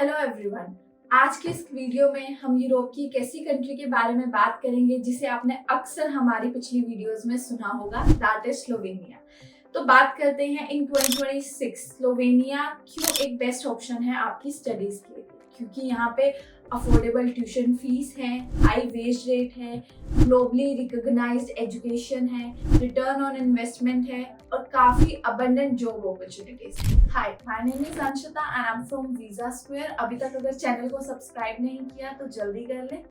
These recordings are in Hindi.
Hello everyone. आज के इस वीडियो में हम यूरोप की एक ऐसी कंट्री के बारे में बात करेंगे जिसे आपने अक्सर हमारी पिछली वीडियोस में सुना होगा, दैट इज स्लोवेनिया। तो बात करते हैं इन 2026 स्लोवेनिया क्यों एक बेस्ट ऑप्शन है आपकी स्टडीज के लिए, क्योंकि यहाँ पे अफोर्डेबल ट्यूशन फीस है, हाई वेज रेट है, ग्लोबली रिकॉग्नाइज्ड एजुकेशन है, रिटर्न ऑन इन्वेस्टमेंट है और काफी abundant job opportunities. Hi, my name is Anshita and I am from visa square. अभी तक अगर चैनल को सब्सक्राइब नहीं किया तो जल्दी कर लें।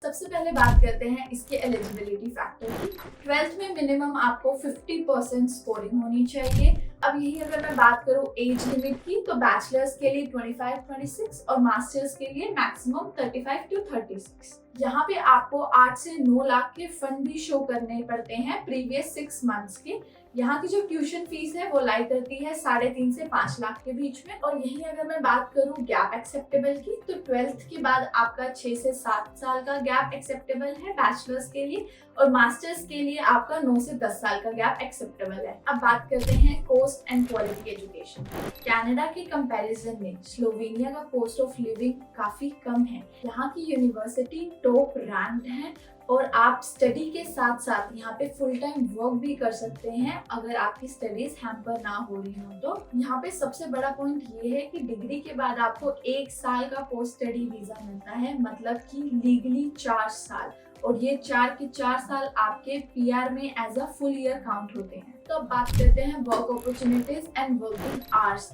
सबसे पहले बात करते हैं इसके एलिजिबिलिटी फैक्टर की। 12th में मिनिमम आपको 50% स्कोरिंग होनी चाहिए। अब यही अगर मैं बात करूँ एज लिमिट की, तो बैचलर्स के लिए 25-26 और मास्टर्स के लिए मैक्सिमम 35-36। यहाँ पे आपको 8 से 9 लाख के फंड भी शो करने पड़ते हैं प्रीवियस 6 मंथ्स के। यहाँ की जो ट्यूशन फीस है वो लाई करती है 3.5 से 5 लाख के बीच में। और यही अगर मैं बात करूँ गैप एक्सेप्टेबल की, तो 12th के बाद आपका 6 से 7 साल का गैप एक्सेप्टेबल है बैचलर्स के लिए, और मास्टर्स के लिए आपका 9 से 10 साल का गैप एक्सेप्टेबल है। अब बात करते हैं cost and quality education. Canada के कंपैरिजन में स्लोवेनिया का कॉस्ट ऑफ लिविंग काफी कम है। यहाँ की यूनिवर्सिटी टॉप रैंक्ड है और आप स्टडी के साथ साथ यहाँ पे फुल टाइम वर्क भी कर सकते हैं अगर आपकी स्टडीज हैम्पर ना हो रही हो तो। यहाँ पे सबसे बड़ा पॉइंट ये है कि डिग्री के बाद आपको 1 साल का पोस्ट स्टडी वीजा मिलता है, मतलब कि लीगली 4 साल, और ये 4 के 4 साल आपके पीआर में as a full year count होते हैं। तो अब बात करते हैं work opportunities and working hours.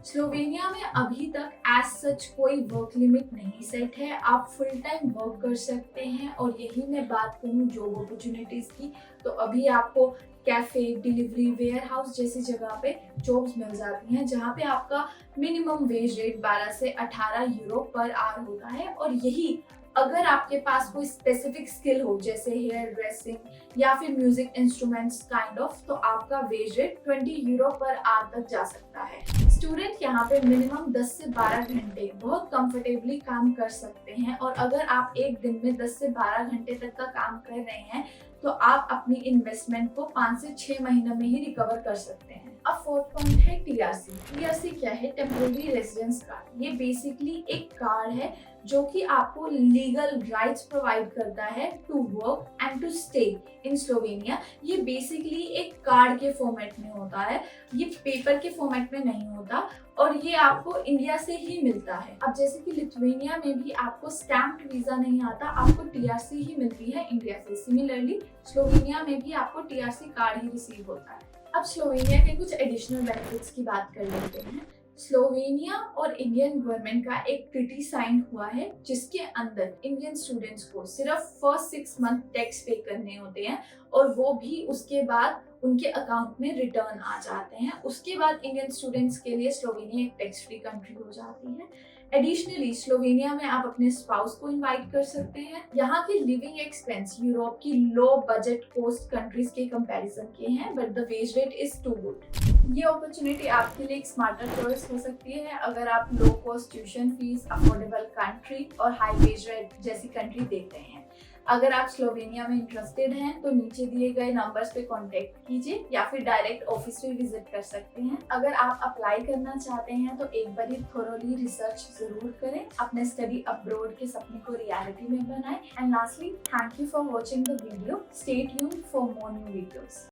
Slovenia में अभी तक एज सच कोई वर्क लिमिट नहीं सेट है, आप फुल टाइम वर्क कर सकते हैं। और यही मैं बात करूँ जॉब अपॉर्चुनिटीज की, तो अभी आपको कैफे, डिलीवरी, वेयर हाउस जैसी जगह पे जॉब्स मिल जाती हैं, जहाँ पे आपका मिनिमम वेज रेट 12 से 18 यूरो पर आवर होता है। और यही अगर आपके पास कोई स्पेसिफिक स्किल हो, जैसे हेयर ड्रेसिंग या फिर म्यूजिक इंस्ट्रूमेंट्स काइंड ऑफ, तो आपका wage rate 20 euro per hour तक जा सकता है। स्टूडेंट यहाँ पे मिनिमम 10 से 12 घंटे बहुत कंफर्टेबली काम कर सकते हैं, और अगर आप एक दिन में 10 से 12 घंटे तक का काम कर रहे हैं तो आप अपनी इन्वेस्टमेंट को 5 से 6 महीने में ही रिकवर कर सकते हैं। अब फोर्थ पॉइंट है टीआरसी। टीआरसी क्या है? Temporary residence card. ये बेसिकली एक कार्ड है जो कि आपको लीगल राइट्स प्रोवाइड करता है to work and to stay in Slovenia. ये बेसिकली एक कार्ड के फॉर्मेट में होता है, ये पेपर के फॉर्मेट में नहीं होता, और ये आपको इंडिया से ही मिलता है। अब जैसे कि लिथुआनिया में भी आपको स्टैम्प्ड वीजा नहीं आता, आपको टीआरसी ही मिलती है इंडिया से। सिमिलरली स्लोवेनिया में भी आपको टीआरसी कार्ड ही रिसीव होता है। अब स्लोवेनिया के कुछ एडिशनल बेनिफिट्स की बात कर लेते हैं। स्लोवेनिया और इंडियन गवर्नमेंट का एक ट्रीटी साइन हुआ है जिसके अंदर इंडियन स्टूडेंट्स को सिर्फ फर्स्ट 6 मंथ टैक्स पे करने होते हैं, और वो भी उसके बाद उनके अकाउंट में रिटर्न आ जाते हैं। उसके बाद इंडियन स्टूडेंट्स के लिए स्लोवेनिया एक टैक्स फ्री कंट्री हो जाती है। एडिशनली स्लोवेनिया में आप अपने स्पाउस को इनवाइट कर सकते हैं। यहाँ की लिविंग एक्सपेंस यूरोप की लो बजट कोस्ट कंट्रीज के कंपैरिजन के हैं, but the wage rate is too good. ये अपॉर्चुनिटी आपके लिए एक स्मार्टर चॉइस हो सकती है अगर आप low cost tuition fees, affordable country और हाई वेज रेट जैसी कंट्री देखते हैं। अगर आप स्लोवेनिया में इंटरेस्टेड हैं तो नीचे दिए गए नंबर्स पे कांटेक्ट कीजिए या फिर डायरेक्ट ऑफिस भी विजिट कर सकते हैं। अगर आप अप्लाई करना चाहते हैं तो एक बार थोरोली रिसर्च जरूर करें, अपने स्टडी अब्रॉड के सपने को रियलिटी में बनाएं। And lastly, thank you for watching the video. Stay tuned for more new videos.